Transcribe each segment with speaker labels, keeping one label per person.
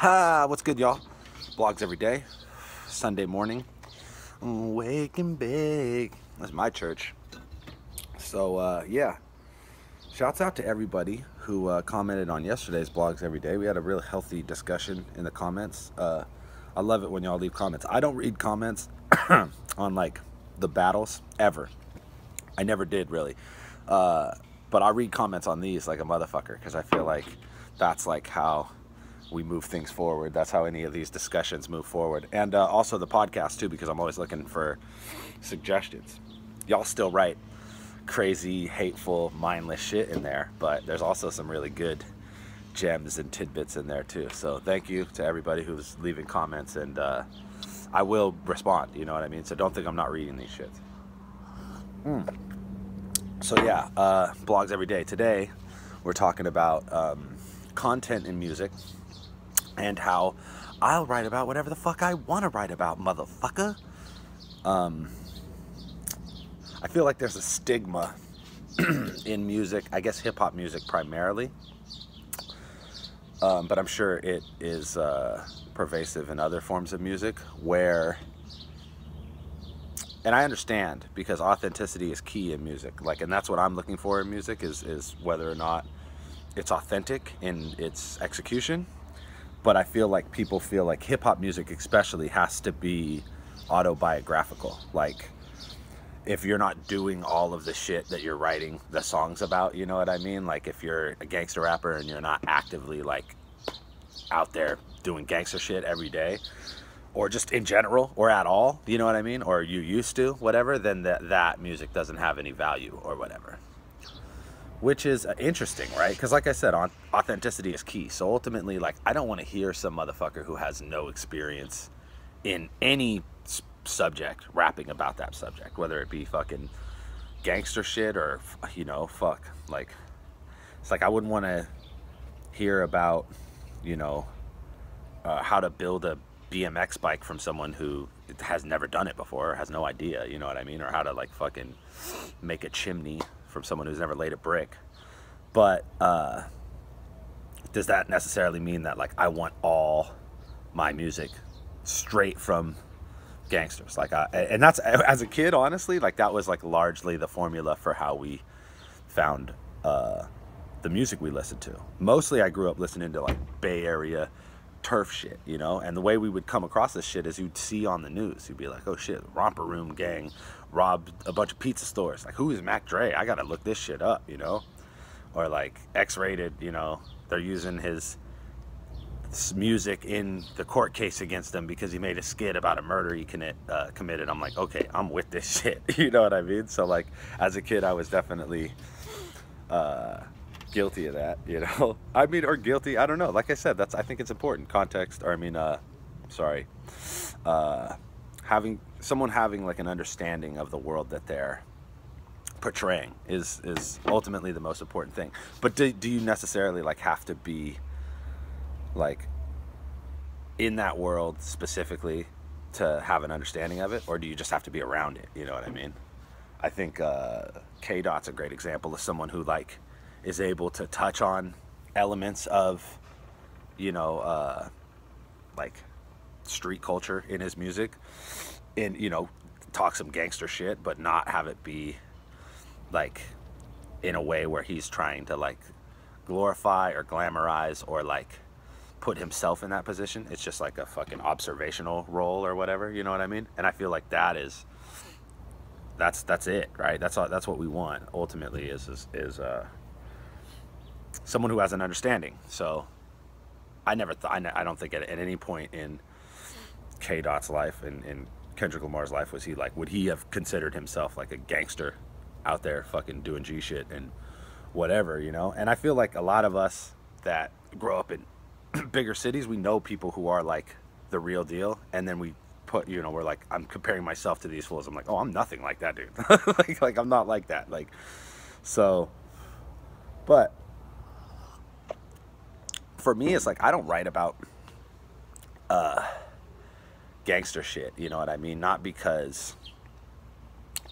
Speaker 1: Ha! What's good, y'all? Blogs every day, Sunday morning. Wake and bake. That's my church. So, yeah. Shouts out to everybody who commented on yesterday's Blogs every day. We had a real healthy discussion in the comments. I love it when y'all leave comments. I don't read comments on, like, the battles, ever. I never did, really. But I read comments on these like a motherfucker, because I feel like that's, like, how we move things forward. That's how any of these discussions move forward. And also the podcast too, because I'm always looking for suggestions. Y'all still write crazy, hateful, mindless shit in there, but there's also some really good gems and tidbits in there too. So thank you to everybody who's leaving comments, and I will respond, you know what I mean? So don't think I'm not reading these shits. So yeah, blogs every day. Today we're talking about content in music, and how I'll write about whatever the fuck I want to write about, motherfucker. I feel like there's a stigma in music, I guess hip-hop music primarily, but I'm sure it is pervasive in other forms of music, where, and I understand, because authenticity is key in music, like, and that's what I'm looking for in music, is whether or not it's authentic in its execution. But I feel like people feel like hip-hop music especially has to be autobiographical. Like, if you're not doing all of the shit that you're writing the songs about, you know what I mean? Like, if you're a gangster rapper and you're not actively, like, out there doing gangster shit every day, or just in general, or at all, you know what I mean? Or you used to, whatever, then that music doesn't have any value or whatever. Which is interesting, right? Because like I said, authenticity is key. So ultimately, like, I don't want to hear some motherfucker who has no experience in any subject rapping about that subject, whether it be fucking gangster shit or, you know, fuck. Like, it's like I wouldn't want to hear about, you know, how to build a BMX bike from someone who has never done it before, has no idea, you know what I mean? Or how to, like, fucking make a chimney from someone who's never laid a brick. But does that necessarily mean that, like, I want all my music straight from gangsters? Like, and that's, as a kid, honestly, like, that was, like, largely the formula for how we found the music we listened to. Mostly I grew up listening to, like, Bay Area turf shit, you know, and the way we would come across this shit is you'd see on the news, you'd be like, oh shit, Romper Room gang robbed a bunch of pizza stores, like, who is Mac Dre? I gotta look this shit up, you know? Or like X-Rated, you know, they're using his music in the court case against him because he made a skit about a murder he committed. I'm like, okay, I'm with this shit, you know what I mean? So, like, as a kid I was definitely guilty of that, you know. I mean, or guilty, I don't know. Like I said, I think it's important. Context, or I mean, having someone having, like, an understanding of the world that they're portraying is ultimately the most important thing. But do you necessarily, like, have to be, like, in that world specifically to have an understanding of it, or do you just have to be around it, you know what I mean? I think K-Dot's a great example of someone who, like, is able to touch on elements of, you know, like, street culture in his music, and, you know, talk some gangster shit, but not have it be, like, in a way where he's trying to, like, glorify or glamorize or, like, put himself in that position. It's just like a fucking observational role or whatever, you know what I mean? And I feel like that's it, right? That's what we want ultimately, is someone who has an understanding. So I don't think at any point in K-Dot's life, in Kendrick Lamar's life, would he have considered himself like a gangster out there fucking doing G shit and whatever, you know? And I feel like a lot of us that grow up in bigger cities, we know people who are, like, the real deal, and then we put, you know, we're like, I'm comparing myself to these fools. I'm like, oh, I'm nothing like that dude. like I'm not like that. Like, so, but for me, it's like, I don't write about gangster shit, you know what I mean? Not because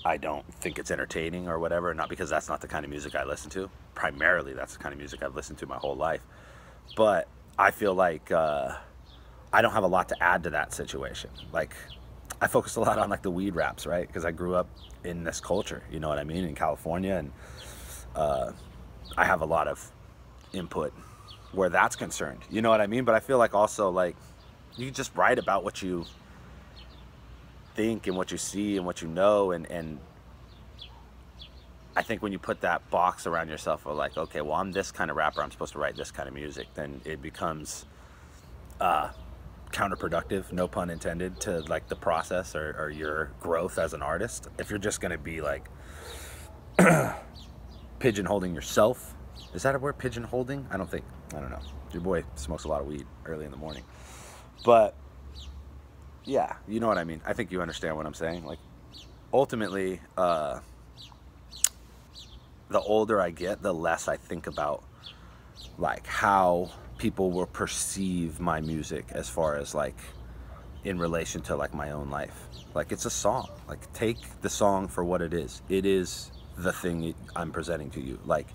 Speaker 1: I don't think it's entertaining or whatever, not because that's not the kind of music I listen to. Primarily, that's the kind of music I've listened to my whole life. But I feel like I don't have a lot to add to that situation. Like, I focused a lot on like the weed raps, right? Because I grew up in this culture, you know what I mean, in California, and I have a lot of input where that's concerned, you know what I mean? But I feel like also, like, you just write about what you think and what you see and what you know, and I think when you put that box around yourself of like, okay, well, I'm this kind of rapper, I'm supposed to write this kind of music, then it becomes counterproductive, no pun intended, to like the process or your growth as an artist. If you're just gonna be like pigeonholing yourself. Is that a word, pigeonholing? I don't know. Your boy smokes a lot of weed early in the morning. But yeah, you know what I mean. I think you understand what I'm saying. Like, ultimately, the older I get, the less I think about like how people will perceive my music as far as like in relation to like my own life. Like, it's a song. Like, take the song for what it is. It is the thing I'm presenting to you. Like,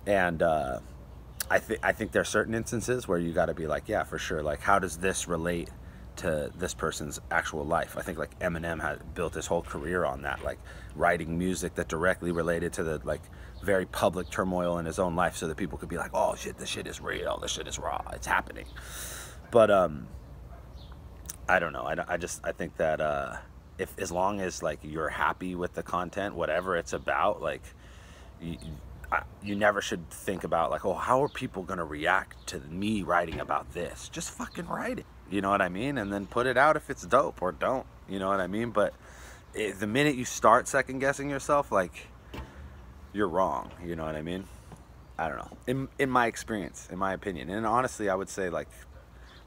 Speaker 1: and I think there are certain instances where you got to be like, yeah, for sure. Like, how does this relate to this person's actual life? I think like Eminem had built his whole career on that, like writing music that directly related to the like very public turmoil in his own life, so that people could be like, oh shit, this shit is real, this shit is raw, it's happening. But I don't know. I think that if, as long as like you're happy with the content, whatever it's about, like you never should think about like, oh, how are people gonna react to me writing about this? Just fucking write it, you know what I mean? And then put it out if it's dope, or don't, you know what I mean? But the minute you start second guessing yourself, like, you're wrong, you know what I mean? I don't know. In my experience, in my opinion, and honestly, I would say like,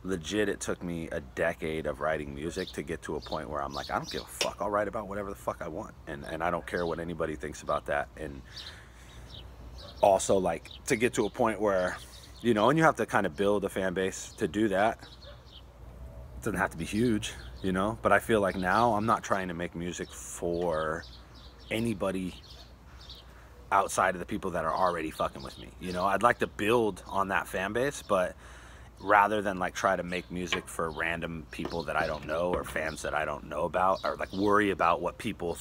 Speaker 1: legit, it took me a decade of writing music to get to a point where I'm like, I don't give a fuck. I'll write about whatever the fuck I want, and I don't care what anybody thinks about that. And also, like, to get to a point where, you know, and you have to kind of build a fan base to do that. It doesn't have to be huge, you know, but I feel like now I'm not trying to make music for anybody outside of the people that are already fucking with me. You know, I'd like to build on that fan base, but rather than like try to make music for random people that I don't know, or fans that I don't know about, or like worry about what people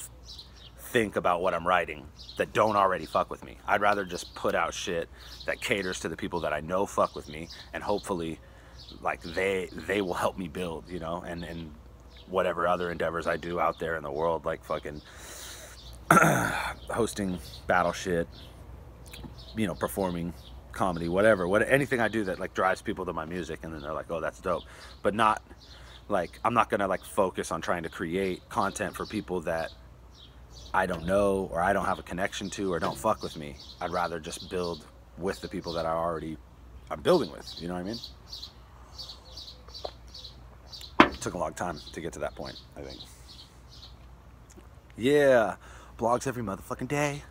Speaker 1: think about what I'm writing that don't already fuck with me. I'd rather just put out shit that caters to the people that I know fuck with me, and hopefully like they will help me build, you know, and whatever other endeavors I do out there in the world, like fucking hosting battle shit, you know, performing comedy, whatever, anything I do that like drives people to my music, and then they're like, oh, that's dope. But not like, I'm not gonna like focus on trying to create content for people that I don't know, or I don't have a connection to, or don't fuck with me. I'd rather just build with the people that I'm building with, you know what I mean? It took a long time to get to that point, I think. Yeah, blogs every motherfucking day.